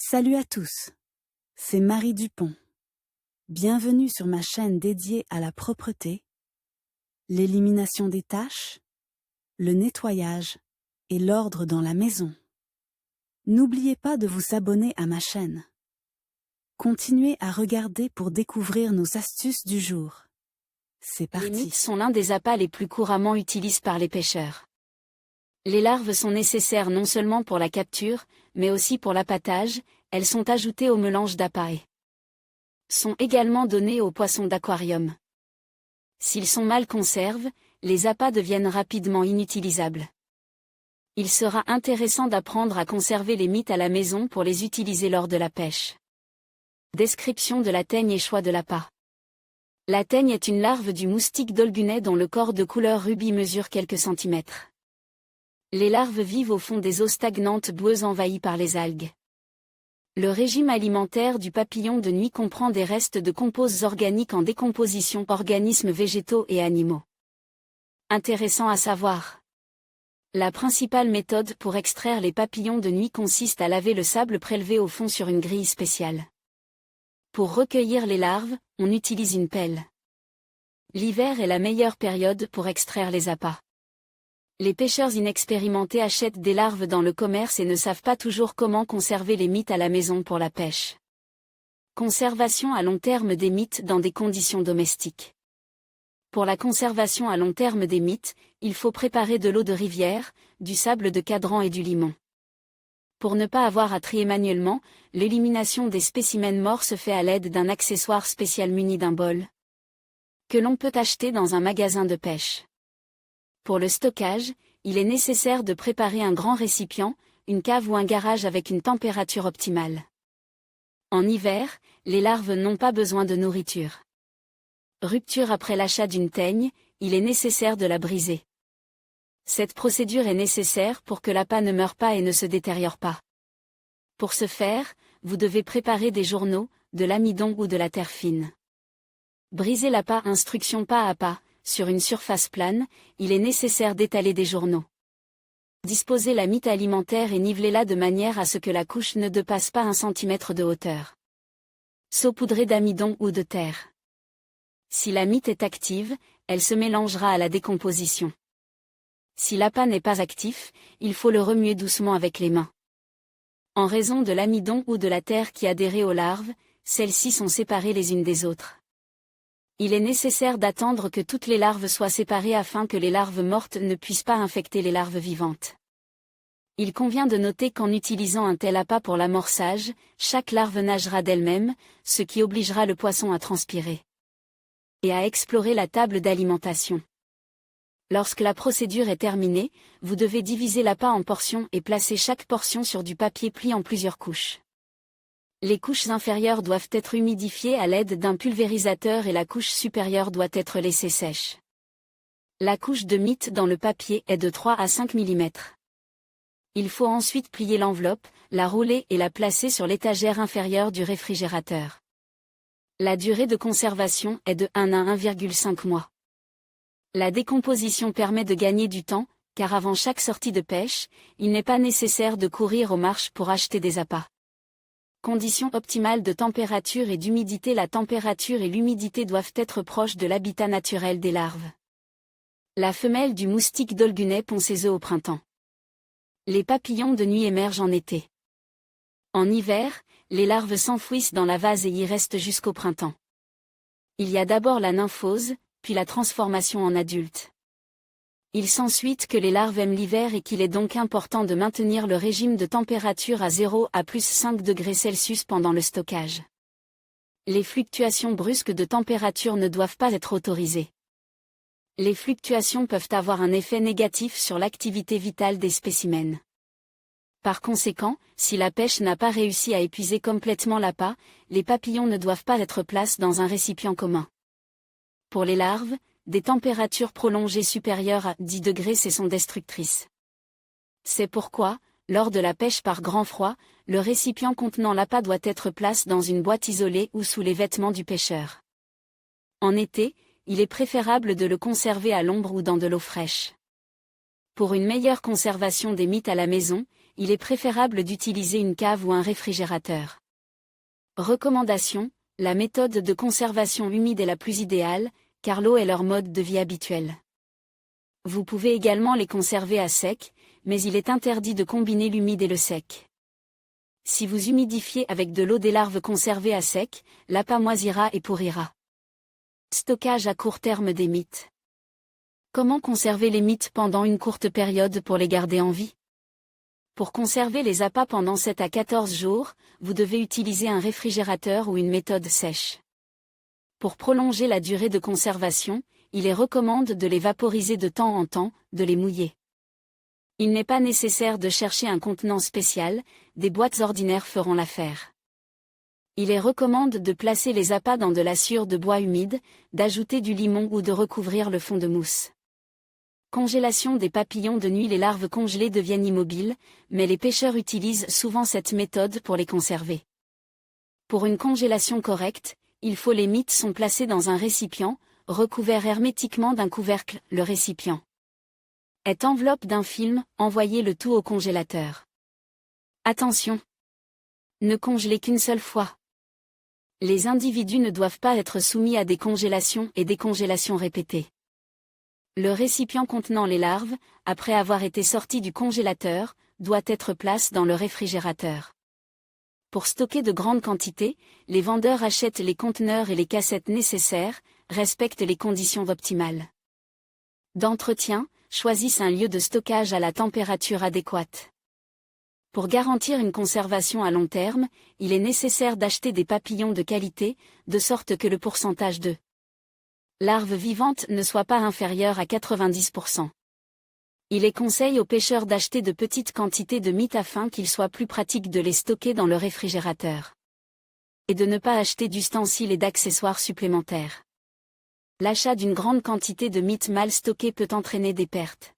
Salut à tous, c'est Marie Dupont. Bienvenue sur ma chaîne dédiée à la propreté, l'élimination des taches, le nettoyage et l'ordre dans la maison. N'oubliez pas de vous abonner à ma chaîne. Continuez à regarder pour découvrir nos astuces du jour. C'est parti. Les mites sont l'un des appâts les plus couramment utilisés par les pêcheurs. Les larves sont nécessaires non seulement pour la capture, mais aussi pour l'appâtage. Elles sont ajoutées au mélange d'appâts et sont également données aux poissons d'aquarium. S'ils sont mal conservés, les appâts deviennent rapidement inutilisables. Il sera intéressant d'apprendre à conserver les mites à la maison pour les utiliser lors de la pêche. Description de la teigne et choix de l'appât. La teigne est une larve du moustique dolgunet dont le corps de couleur rubis mesure quelques centimètres. Les larves vivent au fond des eaux stagnantes boueuses envahies par les algues. Le régime alimentaire du papillon de nuit comprend des restes de composés organiques en décomposition, organismes végétaux et animaux. Intéressant à savoir. La principale méthode pour extraire les papillons de nuit consiste à laver le sable prélevé au fond sur une grille spéciale. Pour recueillir les larves, on utilise une pelle. L'hiver est la meilleure période pour extraire les appâts. Les pêcheurs inexpérimentés achètent des larves dans le commerce et ne savent pas toujours comment conserver les mites à la maison pour la pêche. Conservation à long terme des mites dans des conditions domestiques. Pour la conservation à long terme des mites, il faut préparer de l'eau de rivière, du sable de cadran et du limon. Pour ne pas avoir à trier manuellement, l'élimination des spécimens morts se fait à l'aide d'un accessoire spécial muni d'un bol, que l'on peut acheter dans un magasin de pêche. Pour le stockage, il est nécessaire de préparer un grand récipient, une cave ou un garage avec une température optimale. En hiver, les larves n'ont pas besoin de nourriture. Rupture après l'achat d'une teigne, il est nécessaire de la briser. Cette procédure est nécessaire pour que l'appât ne meure pas et ne se détériore pas. Pour ce faire, vous devez préparer des journaux, de l'amidon ou de la terre fine. Briser l'appât. Instruction pas à pas. Sur une surface plane, il est nécessaire d'étaler des journaux. Disposez la mite alimentaire et nivelez-la de manière à ce que la couche ne dépasse pas 1 cm de hauteur. Saupoudrez d'amidon ou de terre. Si la mite est active, elle se mélangera à la décomposition. Si l'appât n'est pas actif, il faut le remuer doucement avec les mains. En raison de l'amidon ou de la terre qui adhère aux larves, celles-ci sont séparées les unes des autres. Il est nécessaire d'attendre que toutes les larves soient séparées afin que les larves mortes ne puissent pas infecter les larves vivantes. Il convient de noter qu'en utilisant un tel appât pour l'amorçage, chaque larve nagera d'elle-même, ce qui obligera le poisson à transpirer et à explorer la table d'alimentation. Lorsque la procédure est terminée, vous devez diviser l'appât en portions et placer chaque portion sur du papier plié en plusieurs couches. Les couches inférieures doivent être humidifiées à l'aide d'un pulvérisateur et la couche supérieure doit être laissée sèche. La couche de mites dans le papier est de 3 à 5 mm. Il faut ensuite plier l'enveloppe, la rouler et la placer sur l'étagère inférieure du réfrigérateur. La durée de conservation est de 1 à 1,5 mois. La décomposition permet de gagner du temps, car avant chaque sortie de pêche, il n'est pas nécessaire de courir aux marches pour acheter des appâts. Conditions optimales de température et d'humidité. La température et l'humidité doivent être proches de l'habitat naturel des larves. La femelle du moustique dolgunet pond ses œufs au printemps. Les papillons de nuit émergent en été. En hiver, les larves s'enfouissent dans la vase et y restent jusqu'au printemps. Il y a d'abord la nymphose, puis la transformation en adulte. Il s'ensuit que les larves aiment l'hiver et qu'il est donc important de maintenir le régime de température à 0 à plus 5 degrés Celsius pendant le stockage. Les fluctuations brusques de température ne doivent pas être autorisées. Les fluctuations peuvent avoir un effet négatif sur l'activité vitale des spécimens. Par conséquent, si la pêche n'a pas réussi à épuiser complètement l'appât, les papillons ne doivent pas être placés dans un récipient commun. Pour les larves, des températures prolongées supérieures à 10 degrés C sont destructrices. C'est pourquoi, lors de la pêche par grand froid, le récipient contenant l'appât doit être placé dans une boîte isolée ou sous les vêtements du pêcheur. En été, il est préférable de le conserver à l'ombre ou dans de l'eau fraîche. Pour une meilleure conservation des mites à la maison, il est préférable d'utiliser une cave ou un réfrigérateur. Recommandation: la méthode de conservation humide est la plus idéale, car l'eau est leur mode de vie habituel. Vous pouvez également les conserver à sec, mais il est interdit de combiner l'humide et le sec. Si vous humidifiez avec de l'eau des larves conservées à sec, l'appât moisira et pourrira. Stockage à court terme des mites. Comment conserver les mites pendant une courte période pour les garder en vie? Pour conserver les appâts pendant 7 à 14 jours, vous devez utiliser un réfrigérateur ou une méthode sèche. Pour prolonger la durée de conservation, il est recommandé de les vaporiser de temps en temps, de les mouiller. Il n'est pas nécessaire de chercher un contenant spécial, des boîtes ordinaires feront l'affaire. Il est recommandé de placer les appâts dans de la sciure de bois humide, d'ajouter du limon ou de recouvrir le fond de mousse. Congélation des papillons de nuit. Les larves congelées deviennent immobiles, mais les pêcheurs utilisent souvent cette méthode pour les conserver. Pour une congélation correcte, il faut les mites sont placés dans un récipient, recouvert hermétiquement d'un couvercle, le récipient est enveloppe d'un film, envoyez le tout au congélateur. Attention! Ne congelez qu'une seule fois. Les individus ne doivent pas être soumis à des congélations et décongélations répétées. Le récipient contenant les larves, après avoir été sorti du congélateur, doit être placé dans le réfrigérateur. Pour stocker de grandes quantités, les vendeurs achètent les conteneurs et les cassettes nécessaires, respectent les conditions optimales d'entretien, choisissent un lieu de stockage à la température adéquate. Pour garantir une conservation à long terme, il est nécessaire d'acheter des papillons de qualité, de sorte que le pourcentage de larves vivantes ne soit pas inférieur à 90%. Il est conseillé aux pêcheurs d'acheter de petites quantités de mites afin qu'il soit plus pratique de les stocker dans le réfrigérateur. Et de ne pas acheter d'ustensiles et d'accessoires supplémentaires. L'achat d'une grande quantité de mites mal stockées peut entraîner des pertes.